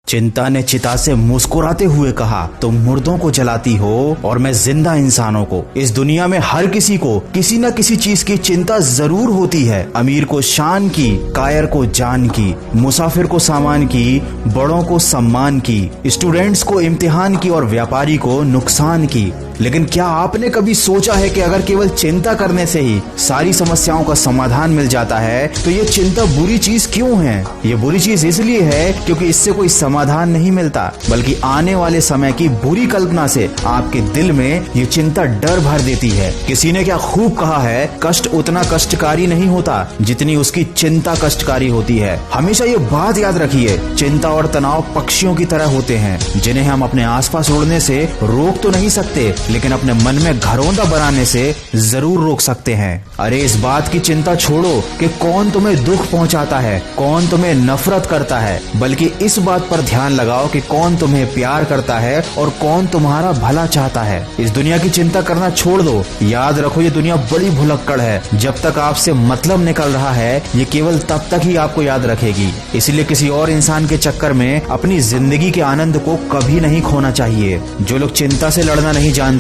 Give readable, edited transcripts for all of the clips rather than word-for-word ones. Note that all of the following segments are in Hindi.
चिंता ने चिता से मुस्कुराते हुए कहा, तुम मुर्दों को जलाती हो और मैं जिंदा इंसानों को। इस दुनिया में हर किसी को किसी न किसी चीज की चिंता जरूर होती है। अमीर को शान की, कायर को जान की, मुसाफिर को सामान की, बड़ों को सम्मान की, स्टूडेंट्स को इम्तिहान की और व्यापारी को नुकसान की। लेकिन क्या आपने कभी सोचा है कि अगर केवल चिंता करने से ही सारी समस्याओं का समाधान मिल जाता है तो ये चिंता बुरी चीज क्यों है? ये बुरी चीज इसलिए है क्योंकि इससे कोई समाधान नहीं मिलता, बल्कि आने वाले समय की बुरी कल्पना से आपके दिल में ये चिंता डर भर देती है। किसी ने क्या खूब कहा है, कष्ट उतना कष्टकारी नहीं होता जितनी उसकी चिंता कष्टकारी होती है। हमेशा ये बात याद रखिए, चिंता और तनाव पक्षियों की तरह होते हैं जिन्हें हम अपने आसपास उड़ने से रोक तो नहीं सकते, लेकिन अपने मन में घरौंदा बनाने से जरूर रोक सकते हैं। अरे इस बात की चिंता छोड़ो कि कौन तुम्हें दुख पहुंचाता है, कौन तुम्हें नफरत करता है, बल्कि इस बात पर ध्यान लगाओ कि कौन तुम्हें प्यार करता है और कौन तुम्हारा भला चाहता है। इस दुनिया की चिंता करना छोड़ दो। याद रखो, ये दुनिया बड़ी भुलक्कड़ है। जब तक आपसे मतलब निकल रहा है, ये केवल तब तक ही आपको याद रखेगी। इसलिए किसी और इंसान के चक्कर में अपनी जिंदगी के आनंद को कभी नहीं खोना चाहिए। जो लोग चिंता से लड़ना नहीं जानते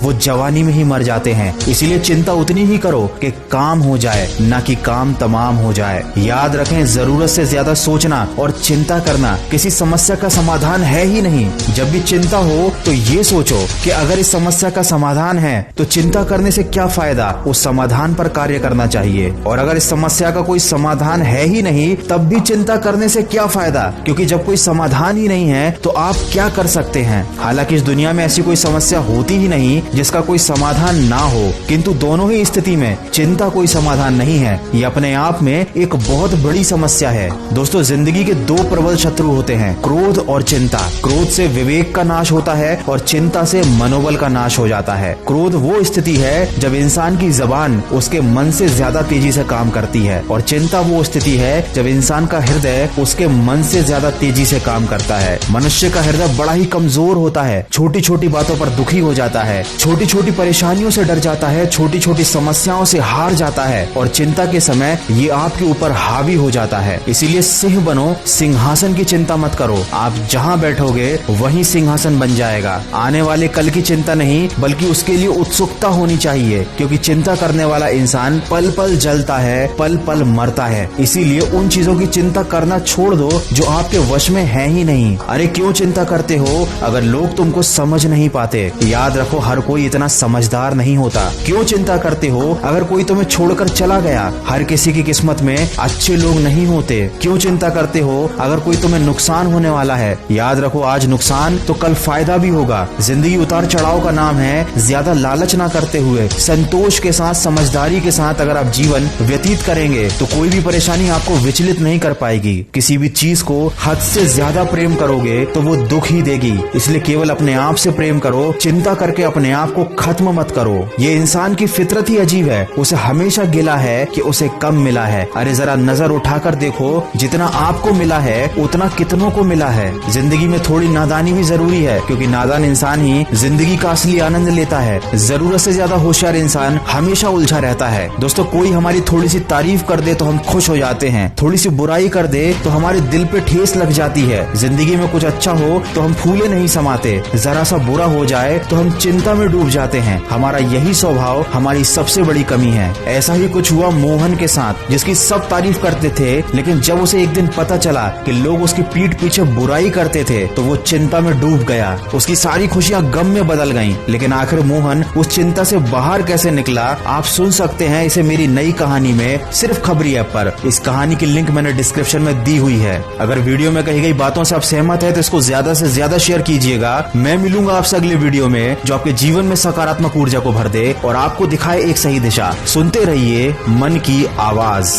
वो जवानी में ही मर जाते हैं। इसीलिए चिंता उतनी ही करो कि काम हो जाए, ना कि काम तमाम हो जाए। याद रखें, जरूरत से ज्यादा सोचना और चिंता करना किसी समस्या का समाधान है ही नहीं। जब भी चिंता हो तो ये सोचो कि अगर इस समस्या का समाधान है तो चिंता करने से क्या फायदा, उस समाधान पर कार्य करना चाहिए। और अगर इस समस्या का कोई समाधान है ही नहीं तब भी चिंता करने से क्या फायदा, क्योंकि जब कोई समाधान ही नहीं है तो आप क्या कर सकते हैं। हालांकि इस दुनिया में ऐसी कोई समस्या होती ही नहीं जिसका कोई समाधान ना हो, किंतु दोनों ही स्थिति में चिंता कोई समाधान नहीं है। ये अपने आप में एक बहुत बड़ी समस्या है। दोस्तों, जिंदगी के दो प्रबल शत्रु होते हैं, क्रोध और चिंता। क्रोध से विवेक का नाश होता है और चिंता से मनोबल का नाश हो जाता है। क्रोध वो स्थिति है जब इंसान की जबान उसके मन से ज्यादा तेजी से काम करती है, और चिंता वो स्थिति है जब इंसान का हृदय उसके मन से ज्यादा तेजी से काम करता है। मनुष्य का हृदय बड़ा ही कमजोर होता है, छोटी छोटी बातों पर दुखी हो जाता है, छोटी छोटी परेशानियों से डर जाता है, छोटी छोटी समस्याओं से हार जाता है, और चिंता के समय ये आपके ऊपर हावी हो जाता है। इसीलिए सिंह बनो, सिंहासन की चिंता मत करो। आप जहाँ बैठोगे वहीं सिंहासन बन जाएगा। आने वाले कल की चिंता नहीं, बल्कि उसके लिए उत्सुकता होनी चाहिए, क्योंकि चिंता करने वाला इंसान पल पल जलता है, पल पल मरता है। इसीलिए उन चीजों की चिंता करना छोड़ दो जो आपके वश में है ही नहीं। अरे क्यों चिंता करते हो अगर लोग तुमको समझ नहीं पाते? याद रखो, हर कोई इतना समझदार नहीं होता। क्यों चिंता करते हो अगर कोई तुम्हें छोड़कर चला गया? हर किसी की किस्मत में अच्छे लोग नहीं होते। क्यों चिंता करते हो अगर कोई तुम्हें नुकसान होने वाला है? याद रखो, आज नुकसान तो कल फायदा भी होगा। जिंदगी उतार चढ़ाव का नाम है। ज्यादा लालच ना करते हुए संतोष के साथ, समझदारी के साथ अगर आप जीवन व्यतीत करेंगे तो कोई भी परेशानी आपको विचलित नहीं कर पाएगी। किसी भी चीज को हद से ज्यादा प्रेम करोगे तो वो दुख ही देगी। इसलिए केवल अपने आप से प्रेम करो, चिंता करके अपने आप को खत्म मत करो। ये इंसान की फितरत ही अजीब है, उसे हमेशा गिला है कि उसे कम मिला है। अरे जरा नजर उठाकर देखो, जितना आपको मिला है उतना कितनों को मिला है। जिंदगी में थोड़ी नादानी भी जरूरी है, क्योंकि नादान इंसान ही जिंदगी का असली आनंद लेता है। जरूरत से ज्यादा होशियार इंसान हमेशा उलझा रहता है। दोस्तों, कोई हमारी थोड़ी सी तारीफ कर दे तो हम खुश हो जाते हैं, थोड़ी सी बुराई कर दे तो हमारे दिल पे ठेस लग जाती है। जिंदगी में कुछ अच्छा हो तो हम फूले नहीं समाते, जरा सा बुरा हो जाए तो हम चिंता में डूब जाते हैं। हमारा यही स्वभाव हमारी सबसे बड़ी कमी है। ऐसा ही कुछ हुआ मोहन के साथ, जिसकी सब तारीफ करते थे, लेकिन जब उसे एक दिन पता चला कि लोग उसकी पीठ पीछे बुराई करते थे तो वो चिंता में डूब गया। उसकी सारी खुशियां गम में बदल गईं। लेकिन आखिर मोहन उस चिंता से बाहर कैसे निकला, आप सुन सकते हैं इसे मेरी नई कहानी में, सिर्फ खबरी ऐप पर। इस कहानी की लिंक मैंने डिस्क्रिप्शन में दी हुई है। अगर वीडियो में कही गई बातों से आप सहमत है तो इसको ज्यादा से ज्यादा शेयर कीजिएगा। मैं मिलूंगा आपसे अगले वीडियो में जो आपके जीवन में सकारात्मक ऊर्जा को भर दे और आपको दिखाए एक सही दिशा। सुनते रहिए मन की आवाज।